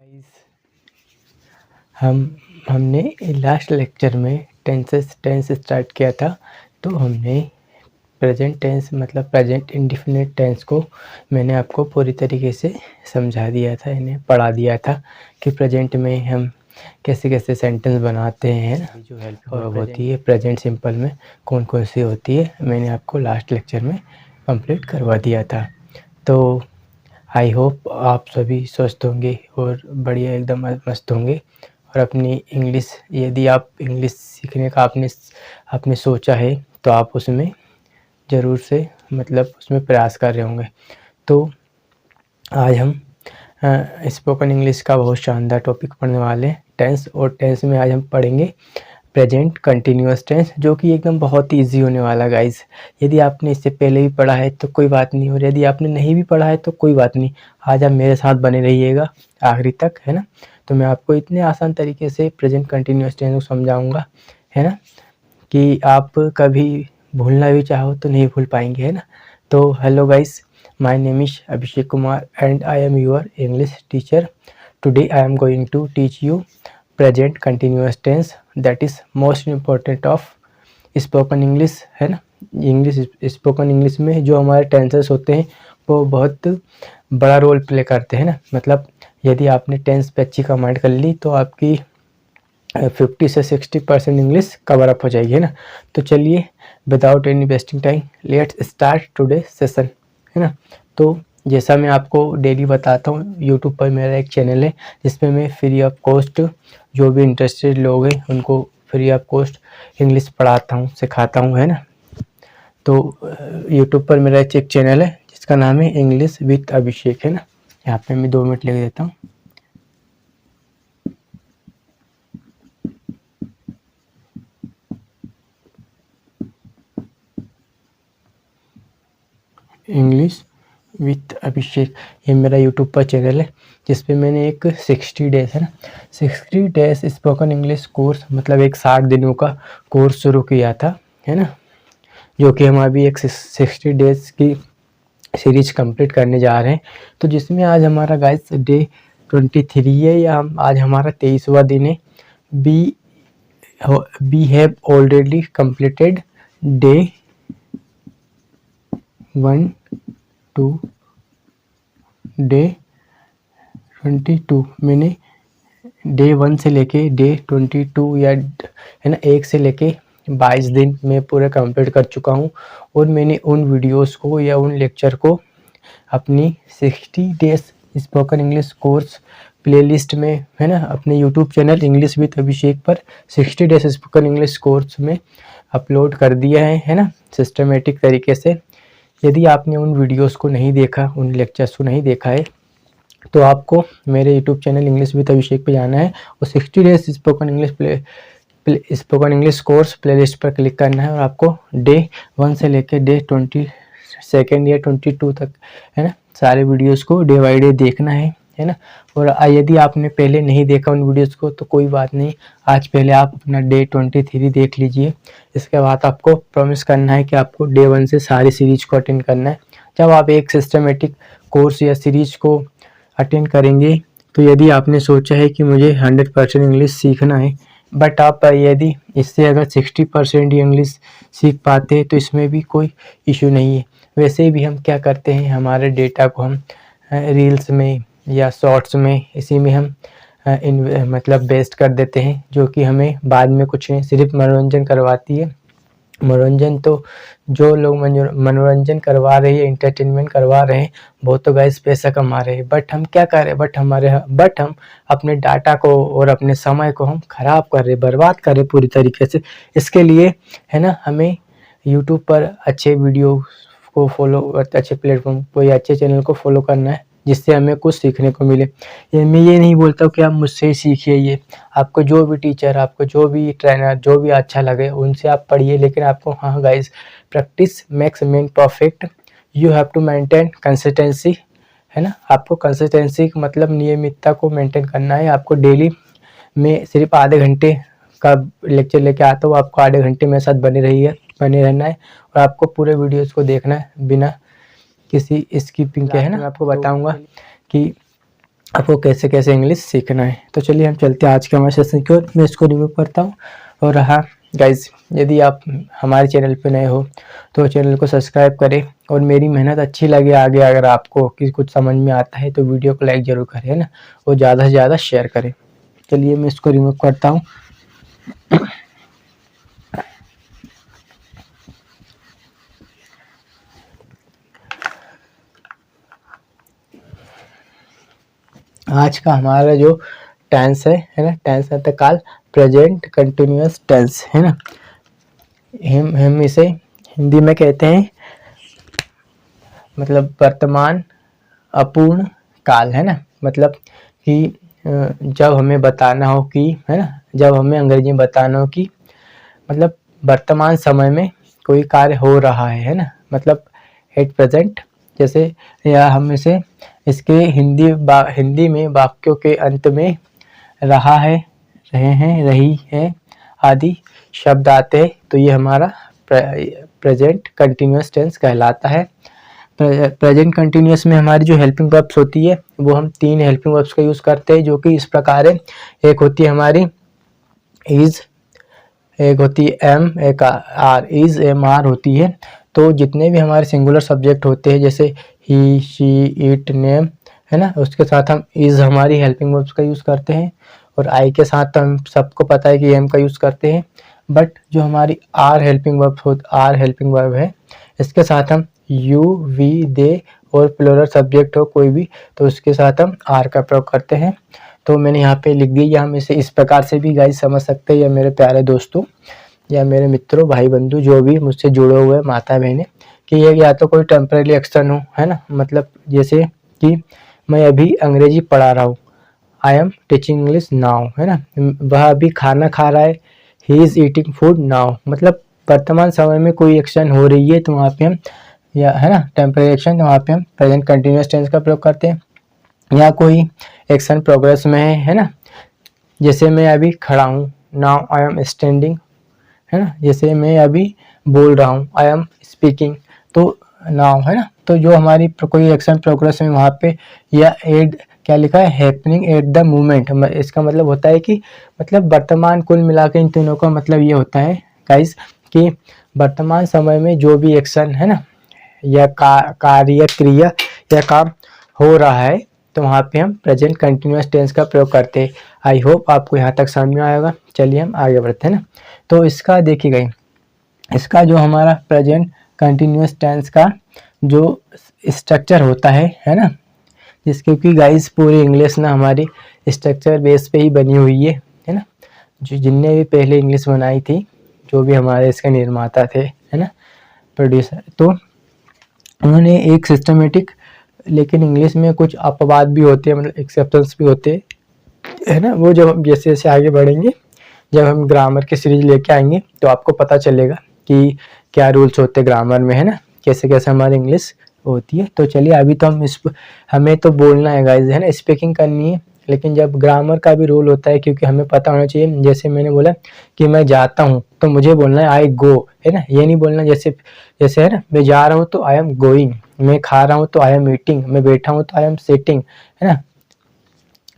Guys, हमने last lecture में tense start किया था। तो हमने प्रेजेंट टेंस मतलब प्रेजेंट इंडेफिनिट टेंस को मैंने आपको पूरी तरीके से समझा दिया था, इन्हें पढ़ा दिया था कि प्रेजेंट में हम कैसे कैसे सेंटेंस बनाते हैं। जो हेल्प होती है प्रेजेंट सिंपल में कौन कौन सी होती है, मैंने आपको लास्ट लेक्चर में कंप्लीट करवा दिया था। तो आई होप आप सभी स्वस्थ होंगे और बढ़िया एकदम मस्त होंगे। और अपनी इंग्लिश, यदि आप इंग्लिश सीखने का आपने सोचा है तो आप उसमें ज़रूर से मतलब उसमें प्रयास कर रहे होंगे। तो आज हम स्पोकन इंग्लिश का बहुत शानदार टॉपिक पढ़ने वाले हैं, टेंस। और टेंस में आज हम पढ़ेंगे प्रेजेंट कंटिन्यूअस टेंस, जो कि एकदम बहुत ही ईजी होने वाला गाइस। यदि आपने इससे पहले भी पढ़ा है तो कोई बात नहीं, और यदि आपने नहीं भी पढ़ा है तो कोई बात नहीं। आज आप मेरे साथ बने रहिएगा आखिरी तक, है ना। तो मैं आपको इतने आसान तरीके से प्रेजेंट कंटिन्यूअस टेंस को समझाऊंगा, है ना, कि आप कभी भूलना भी चाहो तो नहीं भूल पाएंगे, है ना। तो hello guys, my name is Abhishek Kumar and I am your English teacher. Today I am going to teach you present continuous tense, that is most important of spoken English, है ना। इंग्लिश स्पोकन इंग्लिश में जो हमारे tenses होते हैं वो बहुत बड़ा रोल प्ले करते हैं ना। मतलब यदि आपने टेंस पे अच्छी कमांड कर ली तो आपकी 50 से 60% इंग्लिश कवर अप हो जाएगी, है ना। तो चलिए without any wasting time let's start today session, है ना। तो जैसा मैं आपको डेली बताता हूँ, यूट्यूब पर मेरा एक चैनल है जिसमें मैं फ्री ऑफ कॉस्ट जो भी इंटरेस्टेड लोग हैं उनको फ्री ऑफ कॉस्ट इंग्लिश पढ़ाता हूँ, सिखाता हूँ, है ना। तो यूट्यूब पर मेरा एक चैनल है जिसका नाम है इंग्लिश विथ अभिषेक, है ना। यहाँ पे मैं 2 मिनट लिख देता हूँ। इंग्लिश विथ अभिषेक, ये मेरा यूट्यूब पर चैनल है जिस पे मैंने एक 60 डेज, है ना, 60 डेज स्पोकन इंग्लिश कोर्स मतलब एक 60 दिनों का कोर्स शुरू किया था, है ना। जो कि हम अभी एक 60 डेज की सीरीज कंप्लीट करने जा रहे हैं। तो जिसमें आज हमारा गाइस डे 23 है, या आज हमारा 23वां दिन है। We have already completed day 1 to day 22। मैंने डे 1 से लेके डे 22 या है ना 1 से लेके 22 दिन में पूरे कंप्लीट कर चुका हूँ। और मैंने उन वीडियोस को या उन लेक्चर को अपनी 60 days spoken English course playlist में, है ना, अपने यूट्यूब चैनल इंग्लिश विद अभिषेक पर 60 डेज स्पोकन इंग्लिश कोर्स में अपलोड कर दिया है ना, सिस्टमेटिक तरीके से। यदि आपने उन वीडियोस को नहीं देखा, उन लेक्चर्स को नहीं देखा है, तो आपको मेरे यूट्यूब चैनल इंग्लिश विद अभिषेक पे जाना है और 60 days spoken English course playlist पर क्लिक करना है और आपको डे 1 से लेकर डे 22 या 22 तक, है ना, सारे वीडियोस को डे बाई डे देखना है ना। और यदि आपने पहले नहीं देखा उन वीडियोस को तो कोई बात नहीं, आज पहले आप अपना डे 23 देख लीजिए। इसके बाद आपको प्रॉमिस करना है कि आपको डे 1 से सारी सीरीज को अटेंड करना है। जब आप एक सिस्टमेटिक कोर्स या सीरीज को अटेंड करेंगे तो यदि आपने सोचा है कि मुझे 100% इंग्लिश सीखना है, बट आप यदि इससे अगर 60% ही इंग्लिश सीख पाते हैं तो इसमें भी कोई इशू नहीं है। वैसे भी हम क्या करते हैं, हमारे डेटा को हम रील्स में या शॉर्ट्स में इसी में हम मतलब वेस्ट कर देते हैं, जो कि हमें बाद में कुछ नहीं, सिर्फ मनोरंजन करवाती है। मनोरंजन तो जो लोग मनोरंजन करवा रहे हैं, एंटरटेनमेंट करवा रहे हैं, वो तो गाइस पैसा कमा रहे हैं। बट हम क्या कर रहे हैं, बट हम अपने डाटा को और अपने समय को हम खराब कर रहे हैं, बर्बाद कर रहे हैं पूरी तरीके से। इसके लिए, है ना, हमें यूट्यूब पर अच्छे वीडियो को फॉलो, अच्छे प्लेटफॉर्म को या अच्छे चैनल को फॉलो करना है जिससे हमें कुछ सीखने को मिले। मैं ये नहीं बोलता हूँ कि आप मुझसे ही सीखिए, ये आपको जो भी टीचर, आपको जो भी ट्रेनर, जो भी अच्छा लगे उनसे आप पढ़िए, लेकिन आपको, हाँ guys, practice makes man perfect, you have to maintain consistency, है ना। आपको कंसिस्टेंसी का मतलब नियमितता को मेंटेन करना है। आपको डेली में सिर्फ आधे घंटे का लेक्चर लेके आता हूँ, आपको आधे घंटे मेरे साथ बने रहना है और आपको पूरे वीडियोज़ को देखना है बिना किसी स्किपिंग के, है ना। मैं आपको बताऊंगा कि आपको कैसे कैसे इंग्लिश सीखना है। तो चलिए हम चलते हैं आज के हमारे सेशन की ओर। मैं इसको रिमूव करता हूँ। और हाँ गाइज, यदि आप हमारे चैनल पे नए हो तो चैनल को सब्सक्राइब करें, और मेरी मेहनत अच्छी लगे आगे अगर आपको कि कुछ समझ में आता है तो वीडियो को लाइक ज़रूर करें, है ना, और ज़्यादा से ज़्यादा शेयर करें। चलिए मैं इसको रिमूव करता हूँ। आज का हमारा जो टेंस है ना, टेंस अर्थ काल प्रेजेंट कंटिन्यूअस टेंस, है ना। हम इसे हिंदी में कहते हैं मतलब वर्तमान अपूर्ण काल, है ना। मतलब कि जब हमें बताना हो कि, है ना, जब हमें अंग्रेजी में बताना हो कि मतलब वर्तमान समय में कोई कार्य हो रहा है ना, मतलब एट प्रेजेंट। जैसे या हम इसे इसके हिंदी में वाक्यों के अंत में रहा है, रहे हैं, रही है आदि शब्द आते हैं तो ये हमारा प्रेजेंट कंटिन्यूअस टेंस कहलाता है। प्रेजेंट कंटिन्यूअस में हमारी जो हेल्पिंग वर्ब्स होती है वो हम 3 हेल्पिंग वर्ब्स का यूज़ करते हैं, जो कि इस प्रकार है। एक होती है हमारी इज, एक होती है एम, एक आर, इज एम आर होती है। तो जितने भी हमारे सिंगुलर सब्जेक्ट होते हैं जैसे ही, शी, इट, नेम, है ना, उसके साथ हम इज हमारी हेल्पिंग वर्ब्स का यूज़ करते हैं। और आई के साथ हम सबको पता है कि एम का यूज़ करते हैं। बट जो हमारी आर हेल्पिंग वर्ब है, इसके साथ हम यू, वी, दे और प्लूरल सब्जेक्ट हो कोई भी तो उसके साथ हम आर का प्रयोग करते हैं। तो मैंने यहाँ पे लिख दी, या हम इसे इस प्रकार से भी गाइस समझ सकते हैं, या मेरे प्यारे दोस्तों या मेरे मित्रों, भाई बंधु जो भी मुझसे जुड़े हुए माता बहनें, कि ये या तो कोई टेम्परेरी एक्शन हो, है ना। मतलब जैसे कि मैं अभी अंग्रेजी पढ़ा रहा हूँ, I am teaching English now, है ना। वह अभी खाना खा रहा है, he is eating food now. मतलब वर्तमान समय में कोई एक्शन हो रही है तो वहाँ पे हम, या है ना, टेम्परेरी एक्शन, तो वहाँ पे हम प्रेजेंट कंटिन्यूअस टेंस का प्रयोग करते हैं। या कोई एक्शन प्रोग्रेस में है ना, जैसे मैं अभी खड़ा हूँ, नाउ आई एम स्टैंडिंग, है ना। जैसे मैं अभी बोल रहा हूँ, आई एम स्पीकिंग, तो नाउ, है ना। तो जो हमारी कोई एक्शन प्रोग्रेस में वहाँ पे, या एड क्या लिखा है, हैपनिंग एट द मोमेंट, इसका मतलब होता है कि मतलब वर्तमान, कुल मिला के इन तीनों का मतलब ये होता है गाइस कि वर्तमान समय में जो भी एक्शन है ना, या कार्य, क्रिया या काम हो रहा है तो वहाँ पे हम प्रेजेंट कंटिन्यूअस टेंस का प्रयोग करते हैं। आई होप आपको यहाँ तक समझ में आएगा। चलिए हम आगे बढ़ते हैं ना। तो इसका देखिए गई, इसका जो हमारा प्रेजेंट कंटिन्यूअस टेंस का जो स्ट्रक्चर होता है ना, जिसके कि गाइस पूरी इंग्लिश ना हमारी स्ट्रक्चर बेस पे ही बनी हुई है ना। जो जिनने भी पहले इंग्लिश बनाई थी, जो भी हमारे इसके निर्माता थे, है ना, प्रोड्यूसर, तो उन्होंने एक सिस्टमेटिक, लेकिन इंग्लिश में कुछ अपवाद भी होते हैं, मतलब एक्सेप्शंस भी होते हैं, है ना। वो जब हम जैसे जैसे आगे बढ़ेंगे, जब हम ग्रामर की सीरीज लेके आएंगे तो आपको पता चलेगा कि क्या रूल्स होते हैं ग्रामर में, है ना, कैसे कैसे हमारी इंग्लिश होती है। तो चलिए अभी तो हमें तो बोलना है गाइज, है ना, स्पीकिंग करनी है, लेकिन जब ग्रामर का भी रूल होता है, क्योंकि हमें पता होना चाहिए। जैसे मैंने बोला कि मैं जाता हूँ तो मुझे बोलना है आई गो, है ना, ये नहीं बोलना जैसे जैसे है ना, मैं जा रहा हूँ तो आई एम गोइंग, मैं खा रहा हूँ तो आई एम ईटिंग, मैं बैठा हूँ तो आई एम सिटिंग, है ना,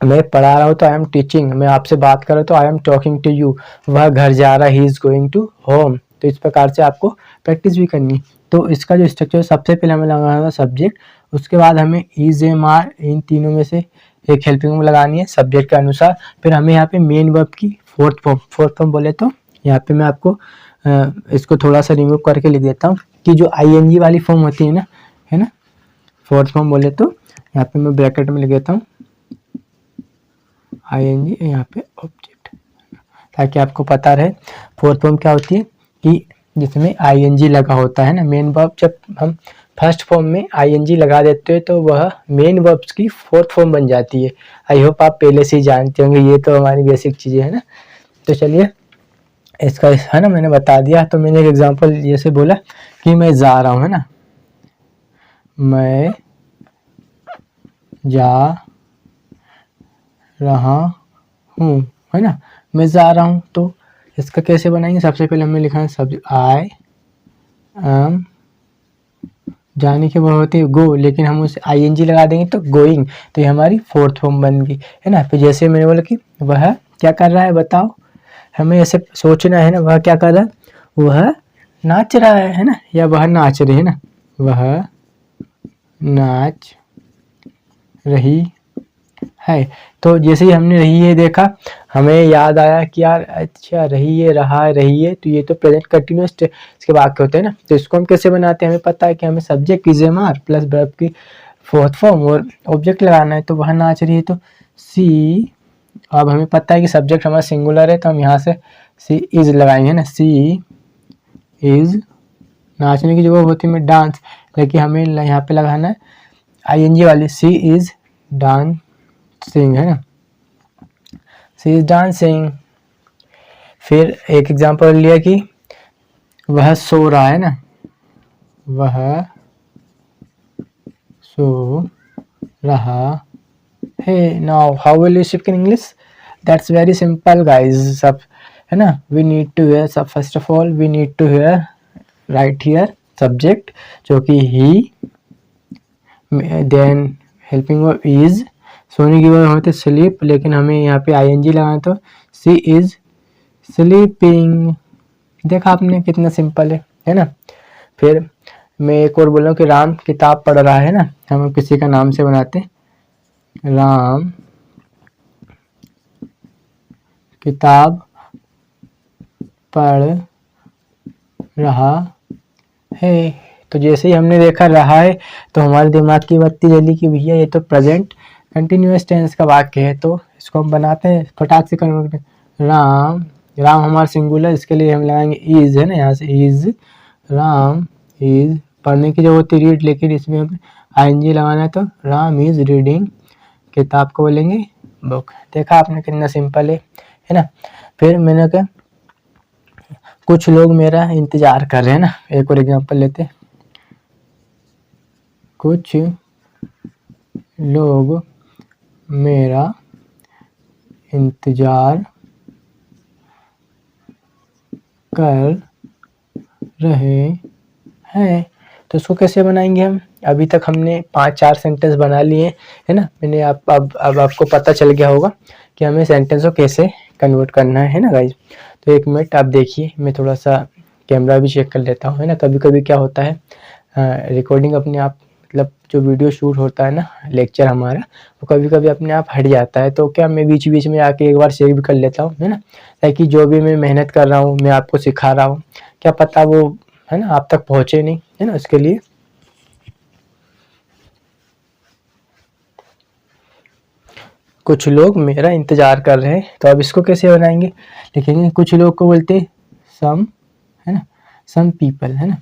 मैं पढ़ा रहा हूँ तो आई एम टीचिंग, मैं आपसे बात कर रहा हूँ तो I am talking to you, वह घर जा रहा है, he is going to home. तो इस प्रकार से आपको प्रैक्टिस भी करनी। तो इसका जो स्ट्रक्चर, सबसे पहले हमें लगाना है सब्जेक्ट, उसके बाद हमें इज, एम, आर, इन तीनों में से एक हेल्पिंग वर्ब लगानी है सब्जेक्ट के अनुसार। फिर हमें यहाँ पे मेन वर्ब की फोर्थ फॉर्म बोले तो यहाँ पे मैं आपको इसको थोड़ा सा रिमूव करके लिख देता हूँ कि जो आई वाली फॉर्म होती है ना, फोर्थ फॉर्म बोले तो यहाँ पे मैं ब्रैकेट में लिख देता हूँ आई यहाँ पे ऑब्जेक्ट, ताकि आपको पता रहे फोर्थ फॉर्म क्या होती है, कि जिसमें आई लगा होता है ना। मेन वर्ब जब हम फर्स्ट फॉर्म में आई लगा देते हैं तो वह मेन वर्ब्स की फोर्थ फॉर्म बन जाती है। आई होप आप पहले से ही जानते होंगे, ये तो हमारी बेसिक चीज़ें है ना। तो चलिए इसका, है ना, मैंने बता दिया। तो मैंने एक एग्जांपल जैसे बोला कि मैं जा रहा हूँ, है ना, मैं जा रहा हूँ, है ना, मैं जा रहा हूँ। तो इसका कैसे बनाएंगे, सबसे पहले हमें लिखा है सब्जेक्ट आई एम जाने की वह होती है गो, लेकिन हम उसे आईएनजी लगा देंगे तो गोइंग, तो ये हमारी फोर्थ फॉर्म बन गई, है ना। फिर जैसे मैंने बोला कि वह क्या कर रहा है, बताओ, हमें ऐसे सोचना है ना, वह क्या कर रहा है, वह नाच रहा है ना, या वह नाच रही है ना, वह नाच रही है। तो जैसे ही हमने रही है देखा, हमें याद आया कि यार अच्छा रही है, रहा है, रही है, तो ये तो प्रेजेंट कंटिन्यूअस इसके वाक्य होते हैं ना। तो इसको हम कैसे बनाते हैं, हमें पता है कि हमें subject is am are plus verb की फोर्थ फॉर्म और ऑब्जेक्ट लगाना है, तो वह नाच रही है तो सी। अब हमें पता है कि सब्जेक्ट हमारा सिंगुलर है, तो हम यहाँ से सी इज लगाएंगे ना, सी इज, नाचने की जगह होती है डांस, लेकिन हमें यहाँ पे लगाना है आईएनजी वाली, सी इज डांसिंग, है ना, सी इज डांसिंग। फिर एक एग्जांपल लिया कि वह सो रहा है ना, वह सो रहा है। Now how will you speak in English, that's very simple guys, सब है ना। वी नीड टू हेयर, सब first of all we need to hear right here subject जो कि he, then helping verb is, सोने की वर्ब होते sleep, लेकिन हमें यहाँ पे आईएनजी लगाना, तो सी इज स्लीपिंग। देखा आपने कितना सिंपल है ना। फिर मैं एक और बोल रहा हूँ कि राम किताब पढ़ रहा है ना, हम किसी का नाम से बनाते हैं, राम किताब पढ़ रहा है। तो जैसे ही हमने देखा रहा है, तो हमारे दिमाग की बत्ती जली कि भैया ये तो प्रेजेंट कंटिन्यूअस टेंस का वाक्य है, तो इसको हम बनाते हैं फटाक से कन्वर्ट। राम, राम हमारा सिंगुलर, इसके लिए हम लगाएंगे इज, है ना, यहाँ से इज, राम इज, पढ़ने की जो होती है रीड, लेकिन इसमें हम आईएनजी लगाना है, तो राम इज रीडिंग, किताब को बोलेंगे बुक। देखा आपने कितना सिंपल है ना। फिर मैंने कहा कुछ लोग मेरा इंतजार कर रहे हैं ना, एक और एग्जांपल लेते हैं, कुछ लोग मेरा इंतजार कर रहे हैं, तो इसको कैसे बनाएंगे हम। अभी तक हमने 5-4 सेंटेंस बना लिए, है ना। मैंने अब आपको पता चल गया होगा कि हमें सेंटेंस को कैसे कन्वर्ट करना है ना गाइज। तो एक मिनट आप देखिए, मैं थोड़ा सा कैमरा भी चेक कर लेता हूँ, है ना। कभी कभी क्या होता है, रिकॉर्डिंग अपने आप, मतलब जो वीडियो शूट होता है ना लेक्चर हमारा, वो कभी कभी अपने आप हट जाता है, तो क्या मैं बीच बीच में आके एक बार शेयर भी कर लेता हूँ, है ना, ताकि जो भी मैं मेहनत कर रहा हूँ, मैं आपको सिखा रहा हूँ, क्या पता वो, है ना, आप तक पहुँचे नहीं, है ना। उसके लिए कुछ लोग मेरा इंतजार कर रहे हैं, तो अब इसको कैसे बनाएंगे, लिखेंगे कुछ लोग को बोलते सम, है ना, सम पीपल, है ना,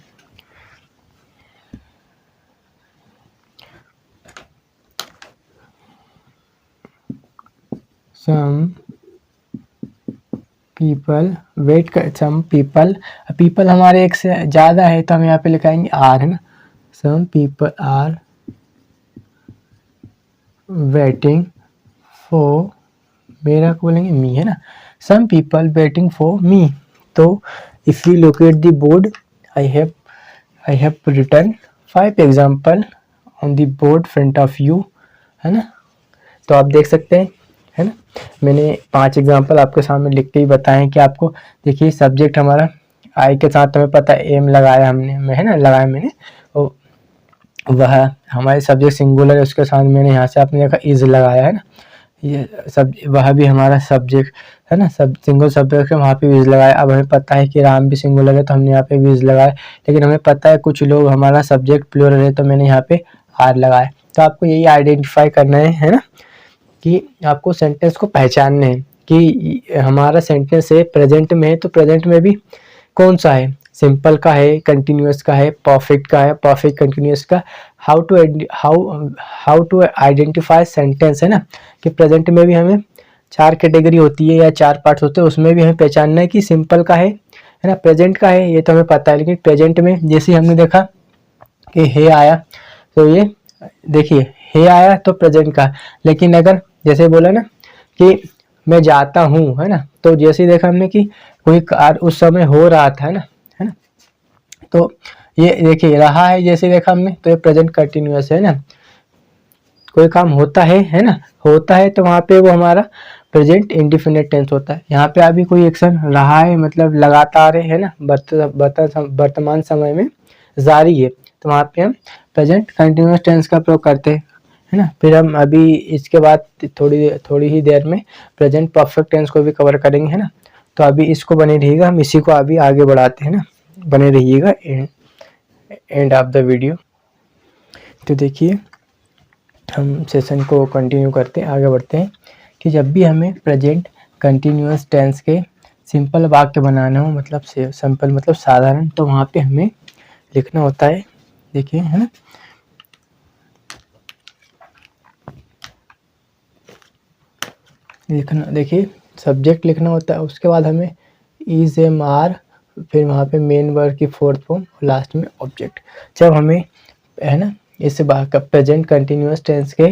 सम पीपल वेट कर, सम पीपल, पीपल हमारे एक से ज़्यादा है, तो हम यहाँ पे लिखाएंगे आर, है ना, some people are waiting for, मेरा को बोलेंगे मी, है ना, some people waiting for me. तो if you look at the board, I have written 5 example on the board front of you, है ना। तो आप देख सकते हैं, है ना, मैंने 5 एग्जाम्पल आपके सामने लिख के ही बताए कि आपको, देखिए सब्जेक्ट हमारा आई के साथ, हमें पता है एम लगाया हमने, है ना, लगाया मैंने, वह हमारे सब्जेक्ट सिंगुलर है, उसके साथ मैंने यहाँ से आपने देखा इज लगाया, है ना, ये सब, वह भी हमारा सब्जेक्ट है ना, सब सिंगल सब्जेक्ट है, वहाँ पे विज लगाया। अब हमें पता है कि राम भी सिंगुलर है, तो हमने यहाँ पे विज लगाया, लेकिन हमें पता है कुछ लोग हमारा सब्जेक्ट प्लूरल है, तो मैंने यहाँ पे आर लगाया। तो आपको यही आइडेंटिफाई करना है ना, कि आपको सेंटेंस को पहचानना है कि हमारा सेंटेंस है प्रेजेंट में है, तो प्रेजेंट में भी कौन सा है, सिंपल का है, कंटिन्यूअस का है, परफेक्ट का है, परफेक्ट कंटिन्यूअस का। हाउ टू आइडेंटिफाई सेंटेंस, है ना, कि प्रेजेंट में भी हमें 4 कैटेगरी होती है या 4 पार्ट्स होते हैं, उसमें भी हमें पहचानना है कि सिंपल का है ना, प्रेजेंट का है, ये तो हमें पता है, लेकिन प्रेजेंट में जैसे हमने देखा कि हे आया, तो ये देखिए हे आया तो प्रेजेंट का, लेकिन अगर जैसे बोला ना कि मैं जाता हूँ, है ना, तो जैसे ही देखा हमने कि कोई कार्य उस समय हो रहा था, है ना, तो ये देखिए रहा है, जैसे देखा हमने, तो ये प्रेजेंट कंटिन्यूअस है ना। कोई काम होता है ना, होता है तो वहाँ पे वो हमारा प्रेजेंट इंडिफिनिट टेंस होता है। यहाँ पे अभी कोई एक्शन रहा है मतलब लगातार है ना, वर्तमान समय में जारी है, तो वहाँ पे हम प्रेजेंट कंटिन्यूअस टेंस का प्रयोग करते हैं, है ना। फिर हम अभी इसके बाद थोड़ी ही देर में प्रेजेंट परफेक्ट टेंस को भी कवर करेंगे, है ना। तो अभी इसको बने रहिएगा, हम इसी को अभी आगे बढ़ाते हैं ना, बने रहिएगा एंड ऑफ द वीडियो। तो देखिए हम सेशन को कंटिन्यू करते हैं, आगे बढ़ते हैं कि जब भी हमें प्रेजेंट कंटिन्यूअस टेंस के सिंपल वाक्य बनाना हो, मतलब सिंपल मतलब साधारण, तो वहाँ पे हमें लिखना होता है, देखिए है ना, लिखना, देखिए सब्जेक्ट लिखना होता है, उसके बाद हमें इज एम आर, फिर वहाँ पे मेन वर्ब की फोर्थ फॉर्म और लास्ट में ऑब्जेक्ट। जब हमें है ना इस प्रेजेंट कंटिन्यूअस टेंस के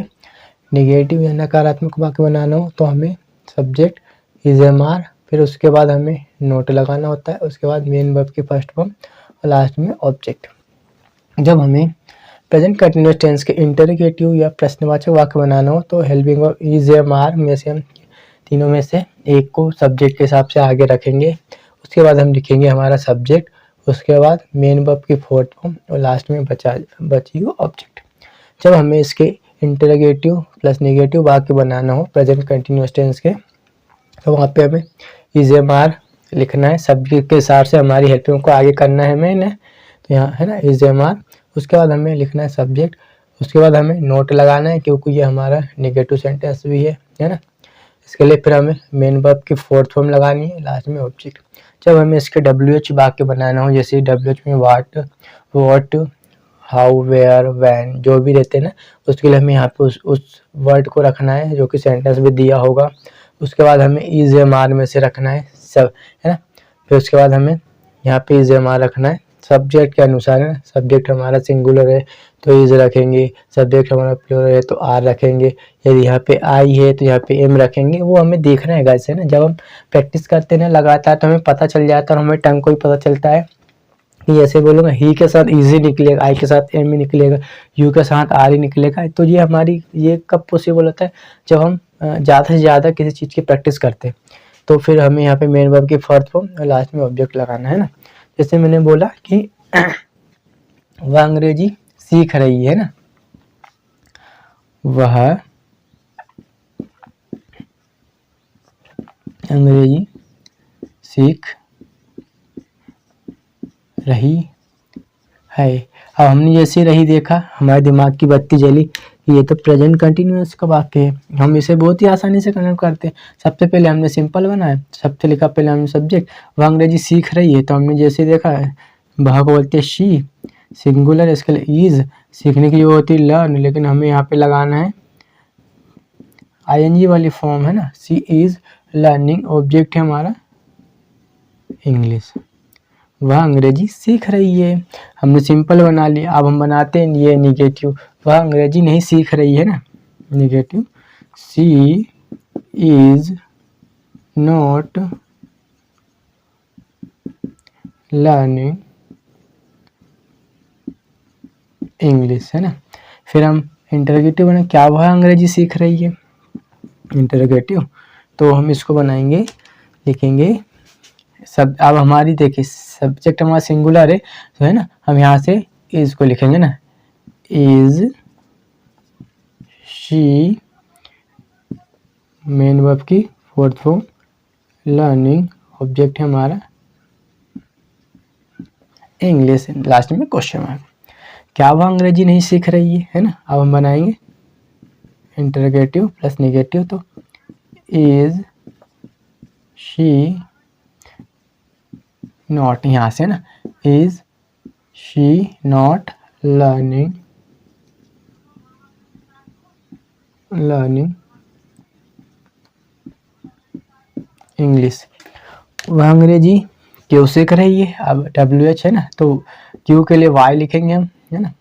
निगेटिव या नकारात्मक वाक्य बनाना हो, तो हमें सब्जेक्ट इज एम आर, फिर उसके बाद हमें नोट लगाना होता है, उसके बाद मेन वर्ब की फर्स्ट फॉर्म और लास्ट में ऑब्जेक्ट। जब हमें प्रेजेंट कंटिन्यूअस टेंस के इंटरोगेटिव या प्रश्नवाचक वाक्य बनाना हो, तो helping verb is am are में से हम तीनों में से एक को सब्जेक्ट के हिसाब से आगे रखेंगे, उसके बाद हम लिखेंगे हमारा सब्जेक्ट, उसके बाद मेन वर्ब की फोर्थ फॉर्म और लास्ट में बची हुई ऑब्जेक्ट। जब हमें इसके इंटरोगेटिव प्लस नेगेटिव वाक्य बनाना हो प्रेजेंट कंटिन्यूअस टेंस के, तो वहाँ पे हमें इज एम आर लिखना है, सब्जेक्ट के हिसाब से हमारी हेल्पिंग को आगे करना है मैंने, तो यहाँ है ना इज एम आर, उसके बाद हमें लिखना है सब्जेक्ट, उसके बाद हमें नोट लगाना है क्योंकि ये हमारा नेगेटिव सेंटेंस भी है ना। इसके लिए फिर हमें मेन वर्ब की फोर्थ फॉर्म लगानी है, लास्ट में ऑब्जेक्ट। जब हमें इसके WH वाक्य बनाना हो, जैसे WH में वाट, वॉट, हाउ, वेयर, वैन जो भी रहते हैं ना, उसके लिए हमें यहाँ पे उस वर्ड को रखना है जो कि सेंटेंस में दिया होगा। उसके बाद हमें इज एम आर में से रखना है सब, है ना। फिर उसके बाद हमें यहाँ पे इज एम आर रखना है सब्जेक्ट के अनुसार, है ना। सब्जेक्ट हमारा सिंगुलर है तो इज रखेंगे, सब्जेक्ट हमारा प्लूरल है तो आर रखेंगे, यदि यहाँ पे आई है तो यहाँ पे एम रखेंगे। वो हमें देखना है गाइस, है ना। जब हम प्रैक्टिस करते हैं ना लगातार, तो हमें पता चल जाता है और हमें टंग को ही पता चलता है कि ऐसे बोलूँगा ही के साथ इजी निकलेगा, आई के साथ एम ही निकलेगा, यू के साथ आर ही निकलेगा। तो ये हमारी ये कब पॉसिबल होता है, जब हम ज़्यादा से ज़्यादा किसी चीज़ की प्रैक्टिस करते हैं। तो फिर हमें यहाँ पे मेन वर्ब की फर्स्ट फॉर्म और लास्ट में ऑब्जेक्ट लगाना है ना। जैसे मैंने बोला कि वह अंग्रेजी सीख रही है ना, वह अंग्रेजी सीख रही है। अब हमने जैसे रही देखा, हमारे दिमाग की बत्ती जली, ये तो प्रेजेंट कंटिन्यूअस का वाक्य है, हम इसे बहुत ही आसानी से कनेक्ट करते हैं। सबसे पहले हमने सिंपल बनाया, सबसे लिखा पहले हमने सब्जेक्ट, वह अंग्रेजी सीख रही है, तो हमने जैसे देखा है वह को बोलते हैं शी, सिंगुलर, इसके लिए इज, सीखने की जो होती है लर्न, लेकिन हमें यहाँ पे लगाना है ING वाली फॉर्म, है ना। शी इज लर्निंग, ऑब्जेक्ट है हमारा इंग्लिश, वह अंग्रेजी सीख रही है। हमने सिंपल बना लिया, अब हम बनाते हैं ये निगेटिव, वह अंग्रेजी नहीं सीख रही है ना, negative, she is not learning English, है ना। फिर हम इंटरोगेटिव बना, क्या वह अंग्रेजी सीख रही है, इंटरोगेटिव, तो हम इसको बनाएंगे, लिखेंगे सब। अब हमारी देखिए सब्जेक्ट हमारा सिंगुलर है, तो है ना, हम यहाँ से इज को लिखेंगे ना, इज शी, मेन वर्ब की फोर्थ फॉर्म, लर्निंग, ऑब्जेक्ट है हमारा इंग्लिश, लास्ट में क्वेश्चन मार्क। क्या वह अंग्रेजी नहीं सीख रही है ना। अब हम बनाएंगे इंटरोगेटिव प्लस नेगेटिव, तो इज शी नॉट, यहाँ से ना, is she not learning English, वह अंग्रेजी क्यों सीख रही है। अब WH है ना, तो क्यू के लिए Y लिखेंगे हम, है ना।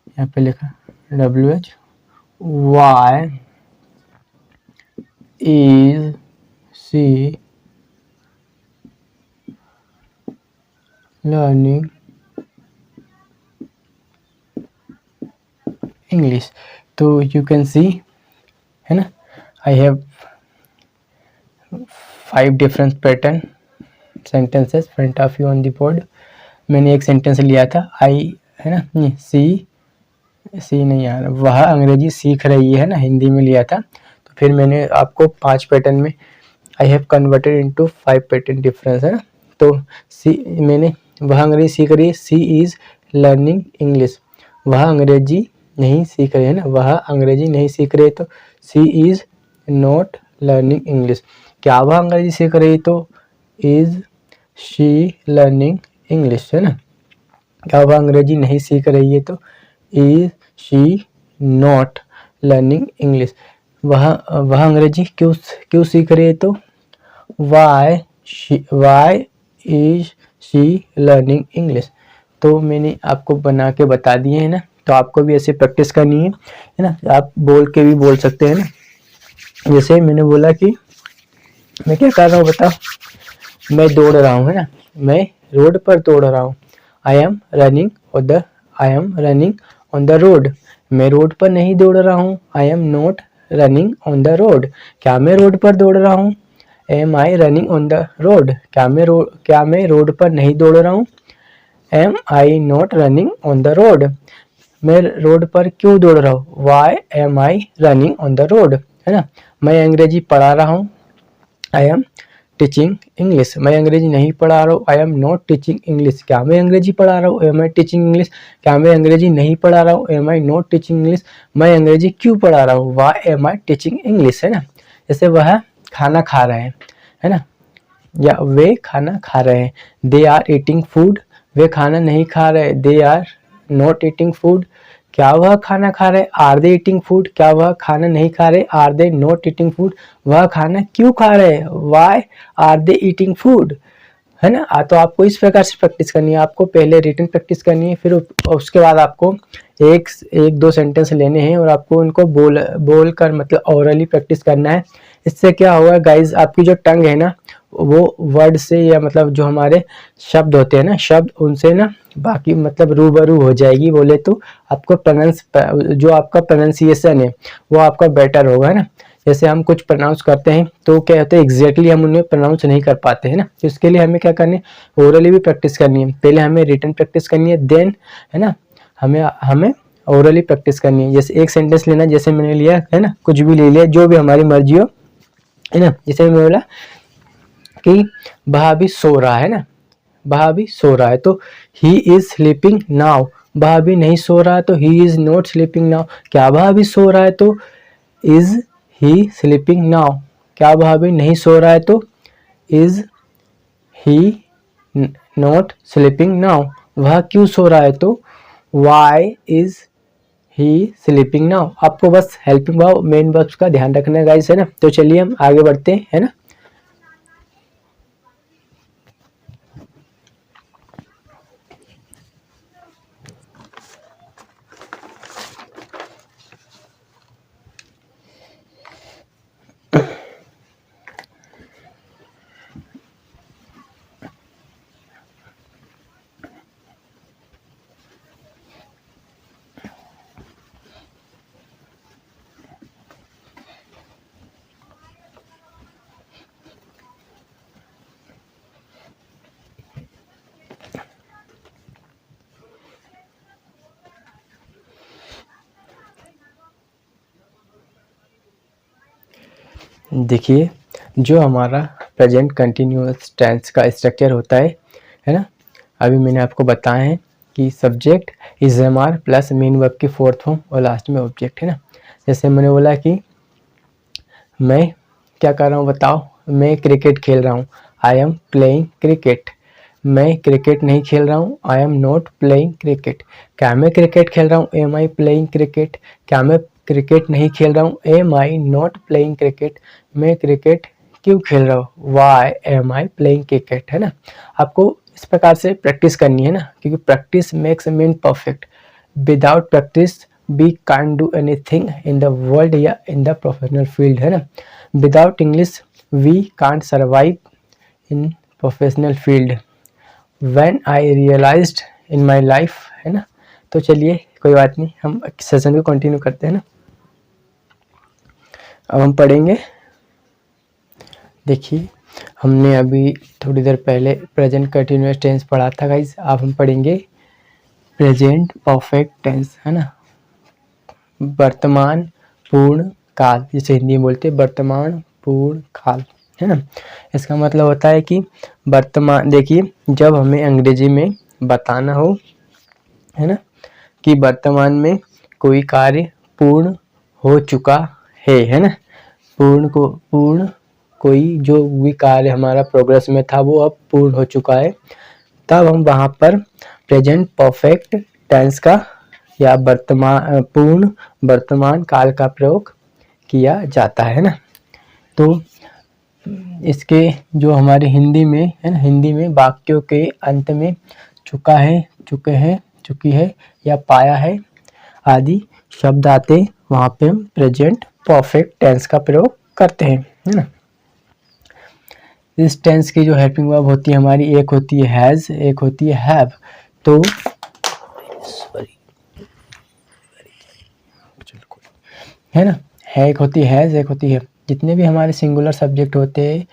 यहाँ पे लिखा WH, why is she learning English. तो यू कैन सी, है ना, I have 5 different pattern sentences front of you on the board. मैंने एक सेंटेंस लिया था आई, है ना, सी नहीं आ रहा, वह अंग्रेजी सीख रही है ना, हिंदी में लिया था। तो फिर मैंने आपको 5 पैटर्न में I have converted into 5 pattern difference, है ना। तो सी मैंने, वह अंग्रेजी सीख रही है, सी इज़ लर्निंग इंग्लिश। वह अंग्रेजी नहीं सीख रही है ना, वह अंग्रेजी नहीं सीख रही, तो सी इज़ नॉट लर्निंग इंग्लिश। क्या वह अंग्रेजी सीख रही, तो इज़ शी लर्निंग इंग्लिश, है ना। क्या वह अंग्रेजी नहीं सीख रही है, तो is she not learning English. वह अंग्रेजी क्यों सीख रही है, तो why is she learning English. तो मैंने आपको बना के बता दिए है ना, तो आपको भी ऐसे प्रैक्टिस करनी है ना। आप बोल के भी बोल सकते हैं ना, जैसे मैंने बोला कि मैं क्या कर रहा हूँ बताओ, मैं दौड़ रहा हूँ, है ना, मैं रोड पर दौड़ रहा हूँ। I am running on the road. मैं रोड पर नहीं दौड़ रहा हूँ, I am not running on the road. क्या मैं रोड पर दौड़ रहा हूँ, am I running on the road. क्या मैं रोड पर नहीं दौड़ रहा हूँ, am I not running on the road. मैं रोड पर क्यों दौड़ रहा हूँ, why am I running on the road, है ना। मैं अंग्रेजी पढ़ा रहा हूँ, आई एम टीचिंग इंग्लिश। मैं अंग्रेजी नहीं पढ़ा रहा हूँ, I am not teaching English. क्या मैं अंग्रेजी पढ़ा रहा हूँ, एम आई टीचिंग इंग्लिश। क्या मैं अंग्रेजी नहीं पढ़ा रहा हूँ, am I not teaching English. मैं अंग्रेजी क्यों पढ़ा रहा हूँ, why am I teaching English, है ना। जैसे वह खाना खा रहे हैं, है ना, या वे खाना खा रहे हैं। दे आर ईटिंग फूड, वे खाना नहीं खा रहे, they are not eating food. क्या वह खाना खा रहे, आर दे ईटिंग फूड। क्या वह खाना नहीं खा रहे, are they not eating food. वह खाना क्यों खा रहे, why are they eating food, है ना। तो आपको इस प्रकार से प्रैक्टिस करनी है। आपको पहले रिटन प्रैक्टिस करनी है, फिर उसके बाद आपको एक दो सेंटेंस लेने हैं और आपको उनको बोल कर मतलब ओरली प्रैक्टिस करना है। इससे क्या होगा गाइज, आपकी जो टंग है ना, वो वर्ड से या मतलब जो हमारे शब्द होते हैं ना, शब्द उनसे ना बाकी मतलब रूबरू हो जाएगी बोले तो। आपको जो आपका प्रोनाउंसिएशन है वो आपका बेटर होगा, है ना। जैसे हम कुछ प्रोनाउंस करते हैं तो क्या होता है, एग्जैक्टली हम उन्हें प्रोनाउंस नहीं कर पाते हैं ना। तो इसके लिए हमें क्या करनी है, ओरली भी प्रैक्टिस करनी है। पहले हमें रिटन प्रैक्टिस करनी है, देन, है ना, हमें ओरली प्रैक्टिस करनी है। जैसे एक सेंटेंस लेना, जैसे मैंने लिया है ना, कुछ भी ले लिया, जो भी हमारी मर्जी हो, है ना। जैसे मैंने बोला कि वह अभी सो रहा है ना, वह अभी सो रहा है, तो ही इज स्लीपिंग नाउ। वह अभी नहीं सो रहा है, तो he is not sleeping now. क्या वह अभी सो रहा है, तो इज ही स्लीपिंग नाउ। क्या वह अभी नहीं सो रहा है, तो is he not sleeping now. वह क्यों सो रहा है, तो why is he sleeping now. आपको बस हेल्पिंग वर्ब, मेन वर्ब्स का ध्यान रखना है गाइस, है ना। तो चलिए हम आगे बढ़ते हैं, है ना। देखिए, जो हमारा प्रेजेंट कंटिन्यूअस टेंस का स्ट्रक्चर होता है ना, अभी मैंने आपको बताया है कि subject is am are plus main verb की फोर्थ फॉर्म और लास्ट में ऑब्जेक्ट, है ना। जैसे मैंने बोला कि मैं क्या कर रहा हूँ बताओ, मैं क्रिकेट खेल रहा हूँ, आई एम प्लेइंग क्रिकेट। मैं क्रिकेट नहीं खेल रहा हूँ, I am not playing cricket. क्या मैं क्रिकेट खेल रहा हूँ, एम आई प्लेइंग क्रिकेट। क्या मैं क्रिकेट नहीं खेल रहा हूँ, am I not playing cricket. मैं क्रिकेट क्यों खेल रहा हूँ, why am I playing cricket, है ना। आपको इस प्रकार से प्रैक्टिस करनी है ना, क्योंकि practice makes man perfect. Without practice we can't do anything in the world या इन द प्रोफेशनल फील्ड, है ना। Without English we can't survive in professional field. When I realized in my life, है ना। तो चलिए कोई बात नहीं, हम सेशन को कंटिन्यू करते हैं ना। अब हम पढ़ेंगे, देखिए हमने अभी थोड़ी देर पहले प्रेजेंट कंटिन्यूअस टेंस पढ़ा था गाइस। अब हम पढ़ेंगे प्रेजेंट परफेक्ट टेंस, है ना, वर्तमान पूर्ण काल, जिसे हिंदी में बोलते हैं वर्तमान पूर्ण काल, है ना। इसका मतलब होता है कि वर्तमान, देखिए जब हमें अंग्रेजी में बताना हो, है ना, कि वर्तमान में कोई कार्य पूर्ण हो चुका है ना, पूर्ण कोई जो भी कार्य हमारा प्रोग्रेस में था वो अब पूर्ण हो चुका है, तब हम वहाँ पर प्रेजेंट परफेक्ट टेंस का या वर्तमान पूर्ण वर्तमान काल का प्रयोग किया जाता है ना। तो इसके जो हमारे हिंदी में है ना, हिंदी में वाक्यों के अंत में चुका है, चुके हैं, चुकी है या पाया है आदि शब्द आते, वहाँ पे हम प्रेजेंट परफेक्ट टेंस का प्रयोग करते हैं, है ना। इस टेंस की जो हेल्पिंग वर्ब होती है हमारी, एक होती है हैज़, एक होती है हैव। तो है ना, है एक होती है हैज़, एक होती है। जितने भी हमारे सिंगुलर सब्जेक्ट होते हैं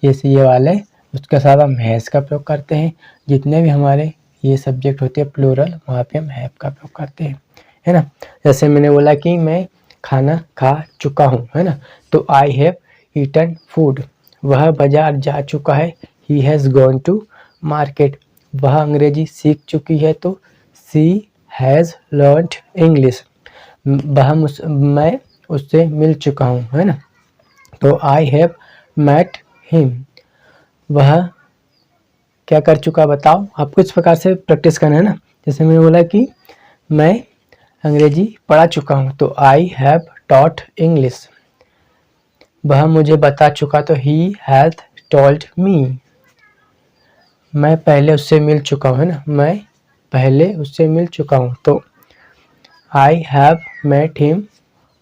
जैसे ये वाले, उसके साथ हम हैज़ का प्रयोग करते हैं। जितने भी हमारे ये सब्जेक्ट होते हैं प्लूरल, वहाँ पे हम हैव का प्रयोग करते हैं, है ना। जैसे मैंने बोला कि मैं खाना खा चुका हूँ, है ना, तो आई हैव ईटन फूड। वह बाजार जा चुका है, he has gone to market. वह अंग्रेजी सीख चुकी है, तो शी हैज़ लर्न्ड इंग्लिश। मैं उससे मिल चुका हूँ, है ना, तो आई हैव मेट हिम। वह क्या कर चुका बताओ। आपको इस प्रकार से प्रैक्टिस करना है ना। जैसे मैंने बोला कि मैं अंग्रेजी पढ़ा चुका हूँ, तो आई हैव टॉट इंग्लिश। वह मुझे बता चुका, तो ही हैथ टोल्ड मी। मैं पहले उससे मिल चुका हूँ, है ना, मैं पहले उससे मिल चुका हूँ, तो I have met him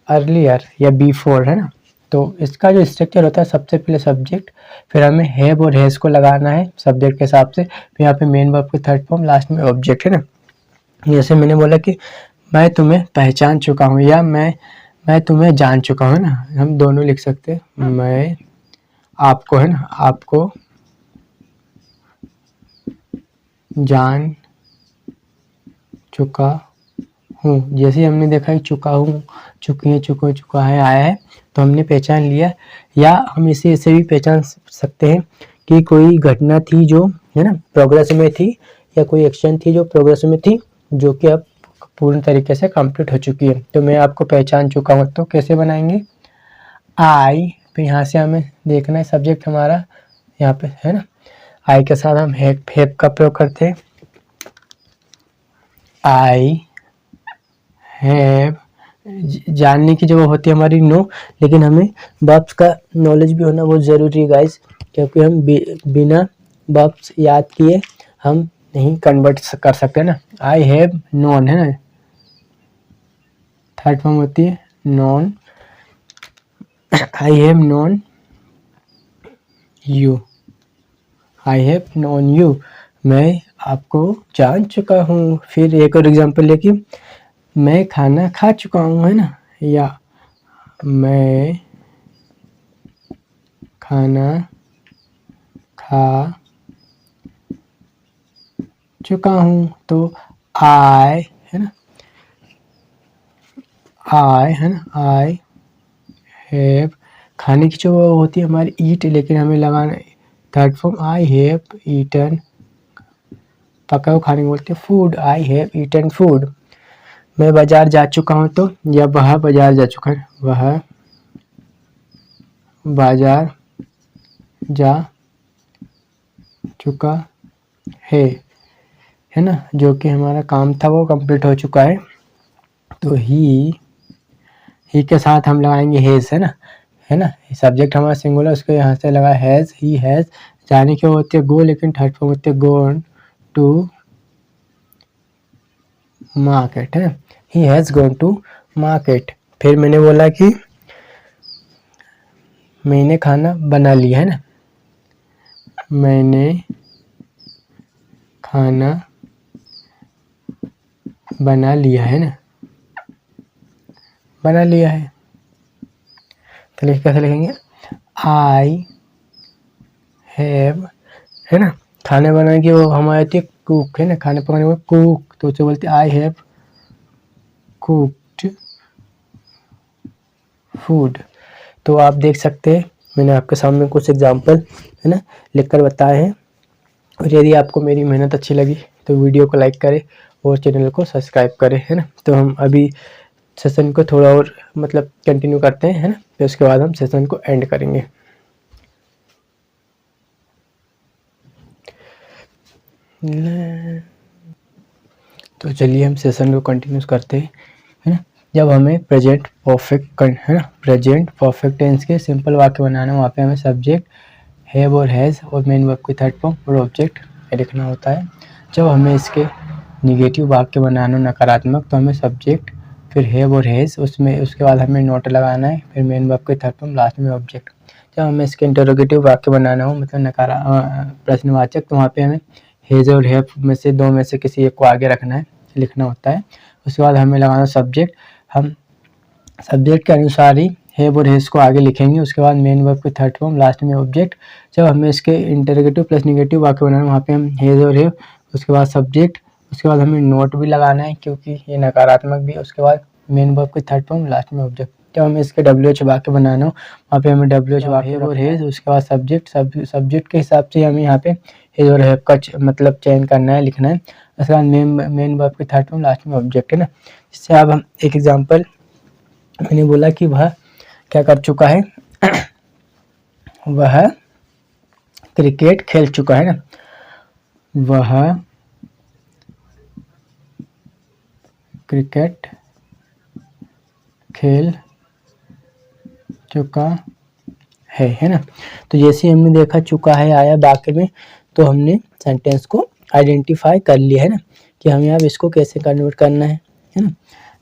earlier या बिफोर, है ना। तो इसका जो स्ट्रक्चर होता है, सबसे पहले सब्जेक्ट, फिर हमें हैव और हैज़ को लगाना है सब्जेक्ट के हिसाब से, फिर यहाँ पे मेन वर्ब की थर्ड फॉर्म, लास्ट में ऑब्जेक्ट, है ना। जैसे मैंने बोला कि मैं तुम्हें पहचान चुका हूँ या मैं तुम्हें जान चुका हूँ, है ना, हम दोनों लिख सकते हैं। मैं आपको, है ना, आपको जान चुका हूँ। जैसे हमने देखा कि चुका हूँ, चुकी है, चुका है, आया है, तो हमने पहचान लिया। या हम इसे ऐसे भी पहचान सकते हैं कि कोई घटना थी जो, है ना, प्रोग्रेस में थी, या कोई एक्शन थी जो प्रोग्रेस में थी, जो कि अब पूर्ण तरीके से कंप्लीट हो चुकी है। तो मैं आपको पहचान चुका हूँ, तो कैसे बनाएंगे, आई, फिर यहाँ से हमें देखना है सब्जेक्ट हमारा यहाँ पे, है ना, आई के साथ हम हैव का प्रयोग करते हैं। आई हैव, जानने की जगह होती है हमारी नो, लेकिन हमें वर्ब्स का नॉलेज भी होना बहुत ज़रूरी है गाइस, क्योंकि हम बिना वर्ब्स याद किए हम नहीं कन्वर्ट कर सकते ना। आई हैव नोन, है ना, थर्ड फॉर्म होती है non. I have known you, I have known you, मैं आपको जान चुका हूँ। फिर एक और एग्जांपल लेके, मैं खाना खा चुका हूँ, है ना, या मैं खाना खा चुका हूँ, तो आई, है ना, आई, है ना, आई हैव, खाने की जो होती है हमारी ईट, लेकिन हमें लगाना third form, I have eaten, पका हुआ खाने को बोलते हैं food, I have eaten food. मैं बाजार जा चुका हूँ, तो या वह बाजार जा चुका है, वह बाजार जा चुका है ना, जो कि हमारा काम था वो कंप्लीट हो चुका है। तो ही के साथ हम लगाएंगे हैज़, है ना, सब्जेक्ट हमारा सिंगुलर, उसको यहाँ से लगा हैज़, ही हैज़। जाने की होती है गो, लेकिन थर्ड फॉर्म होती है गोन टू मार्केट, है, he has gone to market. फिर मैंने बोला कि मैंने खाना बना लिया, है ना, मैंने खाना बना लिया, है ना, बना लिया है। तो कैसे लिखेंगे, आई हैव, है ना, खाने बनाने की वो हमारी आती है कुक, है ना, खाने पकाने में कुक, तो उसे बोलते हैं आई हैव कुक्ड फूड। तो आप देख सकते हैं मैंने आपके सामने कुछ एग्जाम्पल, है ना, लिखकर बताए हैं। और यदि आपको मेरी मेहनत अच्छी लगी तो वीडियो को लाइक करें और चैनल को सब्सक्राइब करें, है ना। तो हम अभी सेशन को थोड़ा और मतलब कंटिन्यू करते हैं, है ना, फिर उसके बाद हम सेशन को एंड करेंगे। तो चलिए हम सेशन को कंटिन्यू करते हैं, है ना। जब हमें प्रेजेंट परफेक्ट, है ना, प्रेजेंट परफेक्ट टेंस के सिंपल वाक्य बनाना, वहाँ पे हमें सब्जेक्ट हैव और हैज़ और मेन वर्ब की थर्ड फॉर्म और ऑब्जेक्ट लिखना होता है। जब हमें इसके निगेटिव वाक्य बनाना, नकारात्मक, तो हमें सब्जेक्ट फिर हैव और हैज़, उसमें उसके बाद हमें नोट लगाना है, फिर मेन वर्ब की थर्ड फॉर्म, लास्ट में ऑब्जेक्ट। जब हमें इसके इंटरोगेटिव वाक्य बनाना हो, मतलब प्रश्नवाचक, तो वहाँ पे हमें हैज़ और हैव में से दो में से किसी एक को आगे रखना है, लिखना होता है। उसके बाद हमें लगाना सब्जेक्ट, हम सब्जेक्ट के अनुसार ही हैव और हैज़ को आगे लिखेंगे। उसके बाद मेन वर्ब की थर्ड फॉर्म, लास्ट में ऑब्जेक्ट। जब हमें इसके इंटरोगेटिव प्लस नेगेटिव वाक्य बनाना, वहाँ पे हम हैज़ और हैव, उसके बाद सब्जेक्ट, उसके बाद हमें नोट भी लगाना है क्योंकि ये नकारात्मक भी है, उसके बाद मेन वर्ब की थर्ड फॉर्म, लास्ट में ऑब्जेक्ट। जब हमें इसके WH वाक्य बनाना हो, वहाँ पे हमें WH वाक्य और हैज़, उसके बाद सब्जेक्ट, सब्जेक्ट के हिसाब से हमें यहाँ पे हैज़ और हैव का मतलब चयन करना है, लिखना है। उसके बाद मेन वर्ब की थर्ड फॉर्म, लास्ट में ऑब्जेक्ट, है ना। इससे अब हम एक एग्जाम्पल, मैंने बोला कि वह क्या कर चुका है, वह क्रिकेट खेल चुका है ना, वह क्रिकेट खेल चुका है ना। तो जैसे हमने देखा चुका है आया वाक्य में, तो हमने सेंटेंस को आइडेंटिफाई कर लिया, है ना, कि हमें अब इसको कैसे कन्वर्ट करना है ना।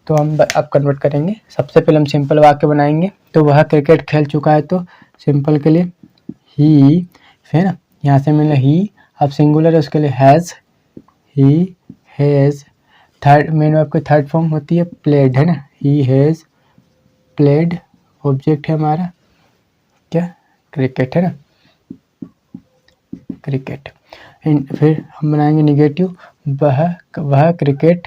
तो हम अब कन्वर्ट करेंगे। सबसे पहले हम सिंपल वाक्य बनाएंगे। तो वह क्रिकेट खेल चुका है, तो सिंपल के लिए ही, है ना, यहाँ से मिला ही, अब सिंगुलर है उसके लिए has, he has, third main verb की थर्ड फॉर्म होती है प्लेड, है ना, ही हैज़ प्लेड, ऑब्जेक्ट है हमारा क्या, क्रिकेट, है ना, क्रिकेट। फिर हम बनाएंगे निगेटिव, वह क्रिकेट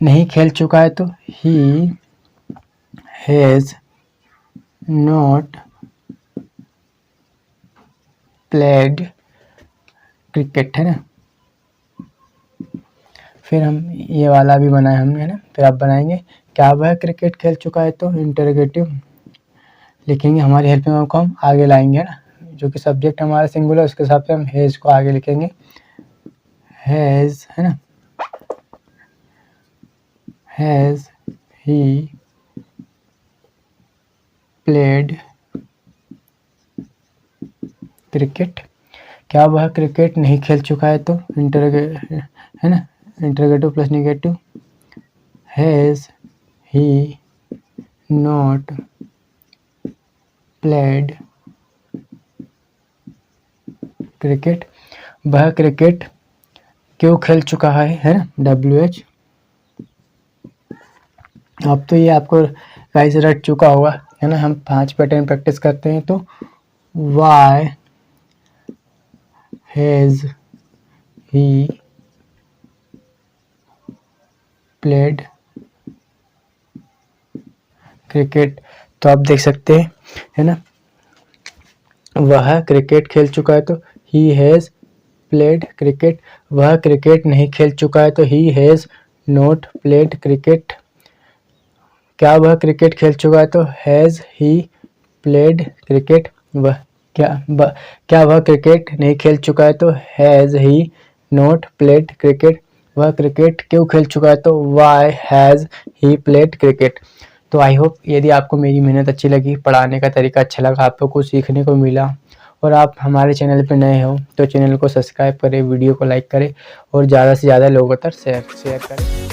नहीं खेल चुका है, तो he has not played cricket, है ना। फिर हम ये वाला भी बनाया हमने, है ना। फिर आप बनाएंगे क्या वह क्रिकेट खेल चुका है, तो इंटरोगेटिव लिखेंगे, हमारी हेल्पिंग वर्ब को हम आगे लाएंगे, है ना, जो कि सब्जेक्ट हमारा सिंगुलर, उसके हिसाब से हम हैज़ को आगे लिखेंगे, हैज़, है ना, हैज़ ही प्लेड क्रिकेट, क्या वह क्रिकेट नहीं खेल चुका है, तो है ना, interrogative plus negative, has he not played cricket, वह क्रिकेट क्यों खेल चुका है ना, WH। अब तो ये आपको गाइस रट चुका होगा, है ना। हम 5 पैटर्न प्रैक्टिस करते हैं। तो why has he played cricket, तो आप देख सकते हैं, है ना, वह क्रिकेट खेल चुका है, तो ही हैज़ प्लेड क्रिकेट, वह क्रिकेट नहीं खेल चुका है, तो he has not played cricket, क्या वह क्रिकेट खेल चुका है, तो हैज़ ही प्लेड क्रिकेट, वह क्या वह क्रिकेट नहीं खेल चुका है, तो has he not played cricket, वह क्रिकेट क्यों खेल चुका है, तो why has he played cricket. तो आई होप यदि आपको मेरी मेहनत अच्छी लगी, पढ़ाने का तरीका अच्छा लगा, आपको कुछ सीखने को मिला, और आप हमारे चैनल पर नए हो तो चैनल को सब्सक्राइब करें, वीडियो को लाइक करें और ज़्यादा से ज़्यादा लोगों तक शेयर करें।